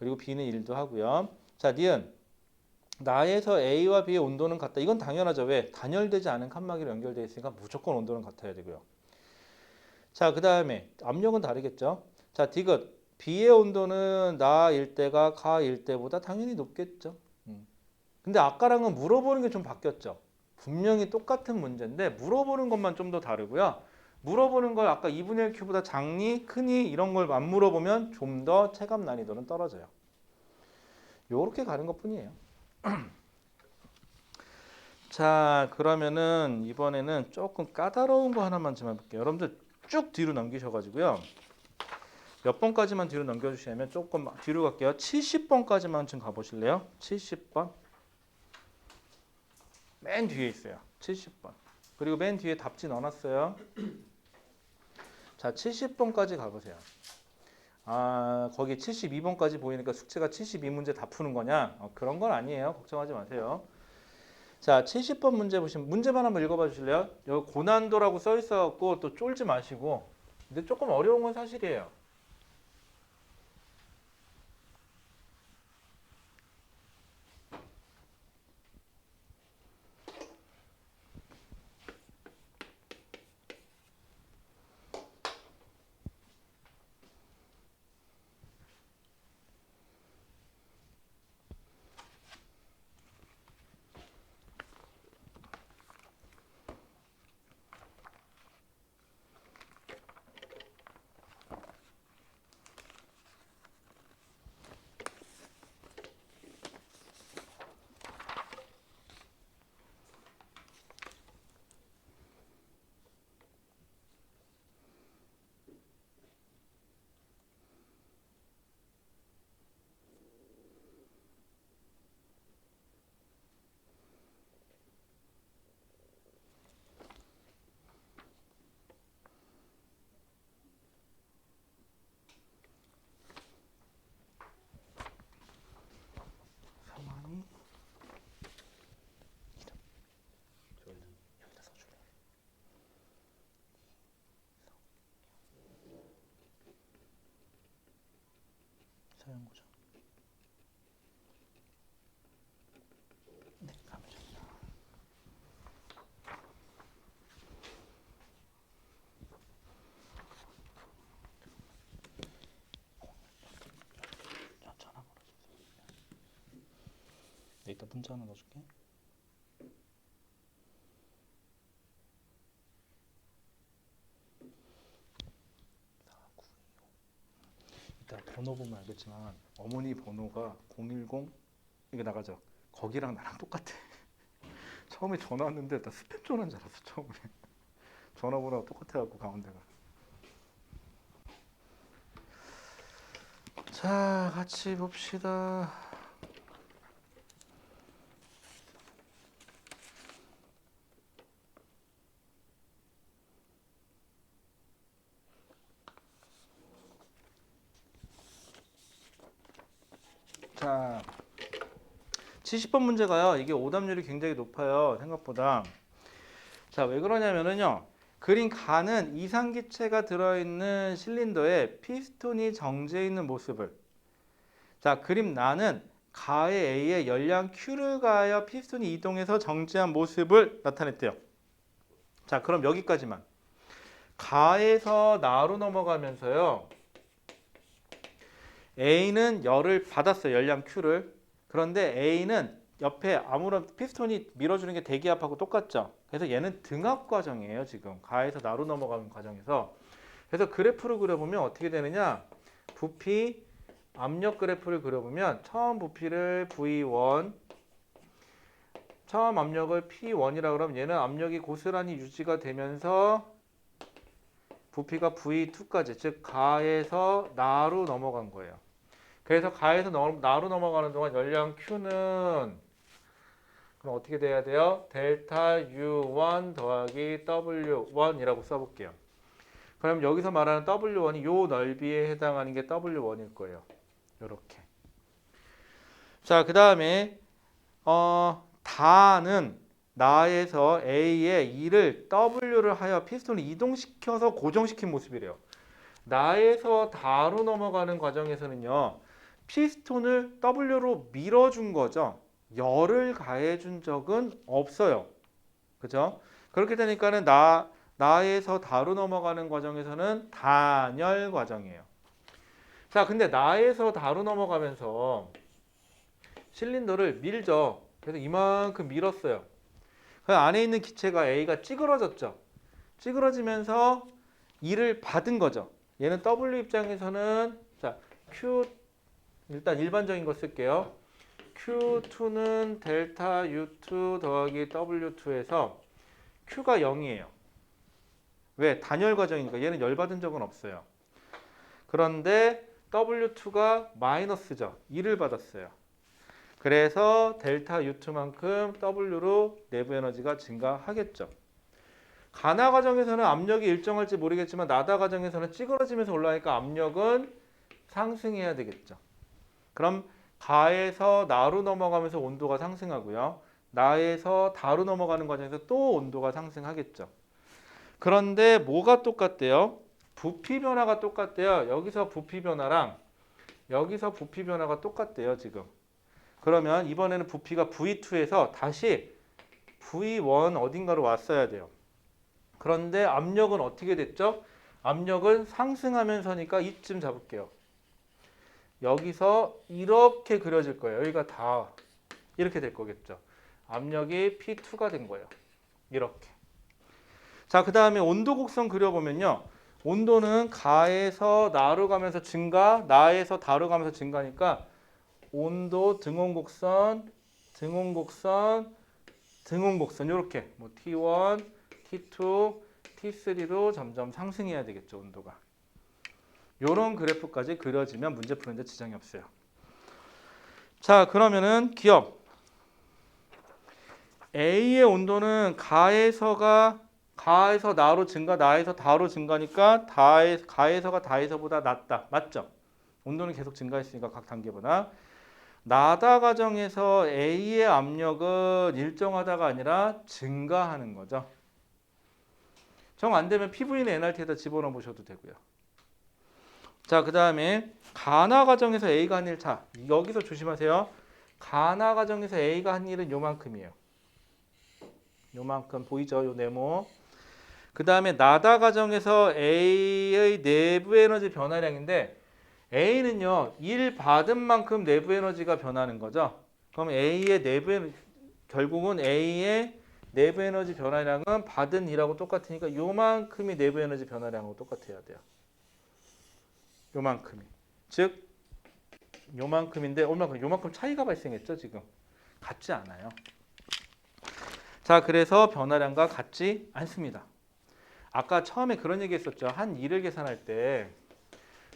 그리고 B는 1도 하고요. 자, 니은. 나에서 A와 B의 온도는 같다. 이건 당연하죠. 왜? 단열되지 않은 칸막이로 연결되어 있으니까 무조건 온도는 같아야 되고요. 자, 그 다음에 압력은 다르겠죠. 자, 디귿. B의 온도는 나일 때가 가일 때보다 당연히 높겠죠. 근데 아까랑은 물어보는 게 좀 바뀌었죠. 분명히 똑같은 문제인데 물어보는 것만 좀 더 다르고요. 물어보는 걸 아까 2분의 1Q보다 작니, 크니 이런 걸 안 물어보면 좀 더 체감 난이도는 떨어져요. 요렇게 가는 것뿐이에요. 자, 그러면은 이번에는 조금 까다로운 거 하나만 좀 해볼게요. 여러분들 쭉 뒤로 넘기셔가지고요. 몇 번까지만 뒤로 넘겨주시면 조금 뒤로 갈게요. 70번까지만 좀 가보실래요? 70번. 맨 뒤에 있어요. 70번. 그리고 맨 뒤에 답지 넣어놨어요. 자, 70번까지 가보세요. 아, 거기 72번까지 보이니까 숙제가 72문제 다 푸는 거냐? 그런 건 아니에요. 걱정하지 마세요. 자, 70번 문제 보시면 문제만 한번 읽어봐 주실래요? 여기 고난도라고 써 있어갖고 또 쫄지 마시고. 근데 조금 어려운 건 사실이에요. 상황이 여기다 써줄래? 사용구조. 네, 가면 됩니다. 전화번호 좀. 네, 이따 문자 하나 넣어줄게. 이따 번호 보면 알겠지만 어머니 번호가 010 이게 나가죠. 거기랑 나랑 똑같아. 처음에 전화 왔는데 나 스팸 전화인 줄 알았어. 처음에 전화번호가 똑같아갖고 가운데가. 자, 같이 봅시다. 자, 70번 문제가요. 이게 오답률이 굉장히 높아요. 생각보다. 자, 왜 그러냐면은요. 그린 가는 이상기체가 들어있는 실린더에 피스톤이 정지해 있는 모습을. 자, 그림 나는 가의 A에 열량 Q를 가하여 피스톤이 이동해서 정지한 모습을 나타냈대요. 자, 그럼 여기까지만. 가에서 나로 넘어가면서요. A는 열을 받았어요. 열량 Q를. 그런데 A는 옆에 아무런 피스톤이 밀어주는 게 대기압하고 똑같죠. 그래서 얘는 등압 과정이에요. 지금 가에서 나로 넘어가는 과정에서. 그래서 그래프를 그려보면 어떻게 되느냐. 부피 압력 그래프를 그려보면 처음 부피를 V1, 처음 압력을 P1이라고 그러면 얘는 압력이 고스란히 유지가 되면서 부피가 V2까지, 즉 가에서 나로 넘어간 거예요. 그래서 가에서 나로 넘어가는 동안 열량 Q는 그럼 어떻게 돼야 돼요? 델타 U1 더하기 W1이라고 써볼게요. 그럼 여기서 말하는 W1이 요 넓이에 해당하는 게 W1일 거예요. 요렇게. 자, 그 다음에 다는 나에서 A에 E를 W를 하여 피스톤을 이동시켜서 고정시킨 모습이래요. 나에서 다로 넘어가는 과정에서는요. 피스톤을 W로 밀어준 거죠. 열을 가해준 적은 없어요. 그죠? 그렇게 되니까는 나에서 다로 넘어가는 과정에서는 단열 과정이에요. 자, 근데 나에서 다로 넘어가면서 실린더를 밀죠. 그래서 이만큼 밀었어요. 그 안에 있는 기체가 A가 찌그러졌죠. 찌그러지면서 E를 받은 거죠. 얘는 W 입장에서는 자, Q 일단 일반적인 거 쓸게요. Q2는 델타 U2 더하기 W2에서 Q가 0이에요. 왜? 단열 과정이니까 얘는 열 받은 적은 없어요. 그런데 W2가 마이너스죠. 2를 받았어요. 그래서 델타 U2만큼 W로 내부 에너지가 증가하겠죠. 가나 과정에서는 압력이 일정할지 모르겠지만 나다 과정에서는 찌그러지면서 올라가니까 압력은 상승해야 되겠죠. 그럼 가에서 나로 넘어가면서 온도가 상승하고요. 나에서 다로 넘어가는 과정에서 또 온도가 상승하겠죠. 그런데 뭐가 똑같대요? 부피 변화가 똑같대요. 여기서 부피 변화랑 여기서 부피 변화가 똑같대요, 지금. 그러면 이번에는 부피가 V2에서 다시 V1 어딘가로 왔어야 돼요. 그런데 압력은 어떻게 됐죠? 압력은 상승하면서니까 이쯤 잡을게요. 여기서 이렇게 그려질 거예요. 여기가 다 이렇게 될 거겠죠. 압력이 P2가 된 거예요. 이렇게. 자, 그 다음에 온도 곡선 그려보면요. 온도는 가에서 나로 가면서 증가, 나에서 다로 가면서 증가니까 온도 등원곡선, 등원곡선, 등원곡선 이렇게 뭐 T1, T2, T3로 점점 상승해야 되겠죠. 온도가. 이런 그래프까지 그려지면 문제 푸는데 지장이 없어요. 자, 그러면은 기업 A의 온도는 가에서 나로 증가, 나에서 다로 증가니까 가에서가 다에서보다 낮다. 맞죠? 온도는 계속 증가했으니까 각 단계보다. 나다 과정에서 A의 압력은 일정하다가 아니라 증가하는 거죠. 정 안 되면 PV는 NRT에다 집어넣어 보셔도 되고요. 자, 그 다음에 가나 과정에서 A가 한 일. 자, 여기서 조심하세요. 가나 과정에서 A가 한 일은 요만큼이에요. 요만큼 보이죠? 요 네모. 그 다음에 나다 과정에서 A의 내부 에너지 변화량인데 A는요, 1 받은 만큼 내부 에너지가 변하는 거죠. 그럼 결국은 A의 내부 에너지 변화량은 받은 2라고 똑같으니까 요만큼이 내부 에너지 변화량하고 똑같아야 돼요. 요만큼이. 즉 요만큼인데 얼마큼? 요만큼 차이가 발생했죠, 지금. 같지 않아요. 자, 그래서 변화량과 같지 않습니다. 아까 처음에 그런 얘기 했었죠. 한 일을 계산할 때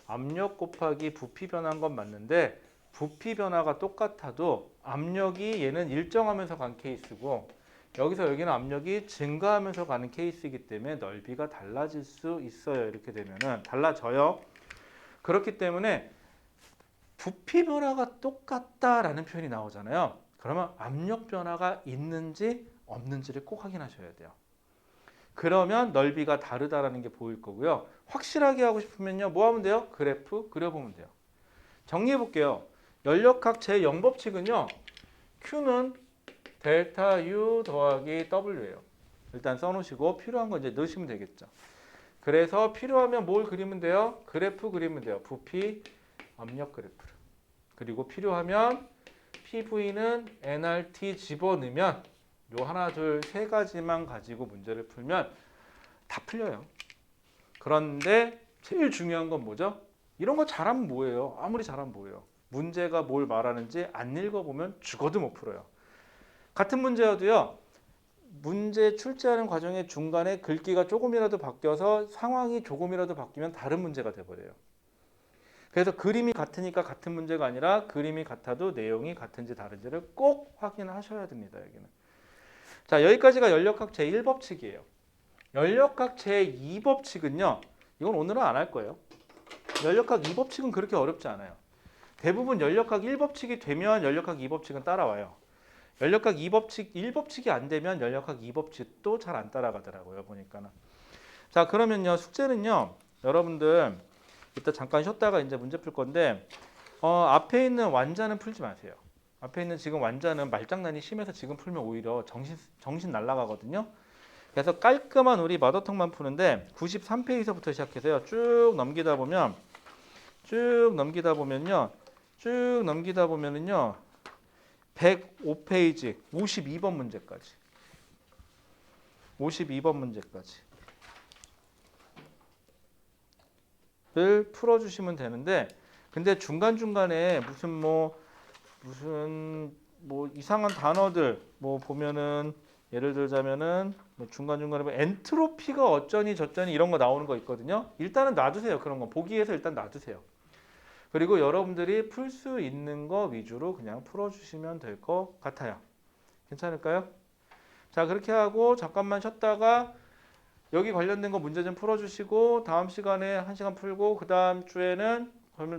압력 곱하기 부피 변화한 건 맞는데 부피 변화가 똑같아도 압력이 얘는 일정하면서 간 케이스고 여기서 여기는 압력이 증가하면서 가는 케이스이기 때문에 넓이가 달라질 수 있어요. 이렇게 되면은 달라져요. 그렇기 때문에 부피 변화가 똑같다라는 표현이 나오잖아요. 그러면 압력 변화가 있는지 없는지를 꼭 확인하셔야 돼요. 그러면 넓이가 다르다라는 게 보일 거고요. 확실하게 하고 싶으면요. 뭐 하면 돼요? 그래프 그려보면 돼요. 정리해 볼게요. 연력학 제0법칙은요. Q는 델타 U 더하기 W예요. 일단 써놓으시고 필요한 거 이제 넣으시면 되겠죠. 그래서 필요하면 뭘 그리면 돼요? 그래프 그리면 돼요. 부피 압력 그래프를. 그리고 필요하면 PV는 nRT 집어넣으면 요 하나, 둘, 세 가지만 가지고 문제를 풀면 다 풀려요. 그런데 제일 중요한 건 뭐죠? 이런 거 잘하면 뭐예요? 아무리 잘하면 뭐예요? 문제가 뭘 말하는지 안 읽어보면 죽어도 못 풀어요. 같은 문제여도요. 문제 출제하는 과정의 중간에 글귀가 조금이라도 바뀌어서 상황이 조금이라도 바뀌면 다른 문제가 돼버려요. 그래서 그림이 같으니까 같은 문제가 아니라 그림이 같아도 내용이 같은지 다른지를 꼭 확인하셔야 됩니다. 여기는. 자, 여기까지가 연력학 제1법칙이에요. 연력학 제2법칙은요. 이건 오늘은 안 할 거예요. 연력학 2법칙은 그렇게 어렵지 않아요. 대부분 연력학 1법칙이 되면 연력학 2법칙은 따라와요. 연력학 2법칙 1법칙이 안 되면 연력학 2법칙도 잘 안 따라가더라고요. 보니까는. 자, 그러면요. 숙제는요. 여러분들 이따 잠깐 쉬었다가 이제 문제 풀 건데 앞에 있는 완자는 풀지 마세요. 앞에 있는 지금 완자는 말장난이 심해서 지금 풀면 오히려 정신 날아가거든요. 그래서 깔끔한 우리 마더턱만 푸는데 93페이지서부터 시작해서요. 쭉 넘기다 보면요. 105페이지 52번 문제까지. 52번 문제까지. 를 풀어주시면 되는데 근데 중간중간에 무슨 이상한 단어들 보면은 예를 들자면은 중간중간에 엔트로피가 어쩌니 저쩌니 이런 거 나오는 거 있거든요. 일단은 놔두세요. 그런 거 보기에서 일단 놔두세요. 그리고 여러분들이 풀 수 있는 거 위주로 그냥 풀어주시면 될 것 같아요. 괜찮을까요? 자, 그렇게 하고 잠깐만 쉬었다가 여기 관련된 거 문제 좀 풀어주시고 다음 시간에 1시간 풀고 그 다음 주에는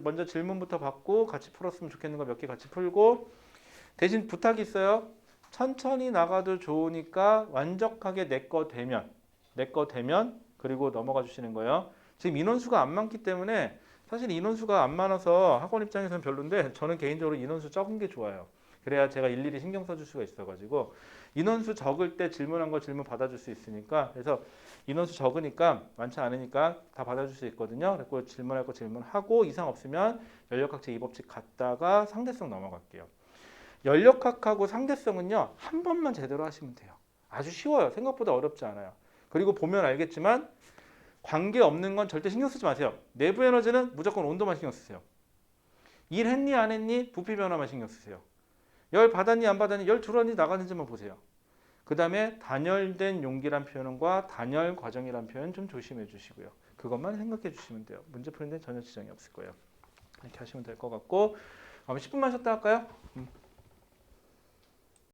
먼저 질문부터 받고 같이 풀었으면 좋겠는 거 몇 개 같이 풀고 대신 부탁이 있어요. 천천히 나가도 좋으니까 완벽하게 내 거 되면 그리고 넘어가 주시는 거예요. 지금 인원수가 안 많기 때문에 사실 인원수가 안 많아서 학원 입장에서는 별론데 저는 개인적으로 인원수 적은 게 좋아요. 그래야 제가 일일이 신경 써줄 수가 있어가지고 인원수 적을 때 질문한 거 질문 받아줄 수 있으니까 그래서 인원수 적으니까 많지 않으니까 다 받아줄 수 있거든요. 그리고 질문할 거 질문하고 이상 없으면 연력학제 2법칙 갔다가 상대성 넘어갈게요. 연력학하고 상대성은요. 한 번만 제대로 하시면 돼요. 아주 쉬워요. 생각보다 어렵지 않아요. 그리고 보면 알겠지만 관계없는 건 절대 신경 쓰지 마세요. 내부 에너지는 무조건 온도만 신경 쓰세요. 일했니 안 했니 부피 변화만 신경 쓰세요. 열 받았니 안 받았니 열 들어왔니 나가는지만 보세요. 그 다음에 단열된 용기란 표현과 단열 과정이란 표현 좀 조심해 주시고요. 그것만 생각해 주시면 돼요. 문제 푸는데 전혀 지장이 없을 거예요. 이렇게 하시면 될 것 같고 10분만 쉬었다 할까요?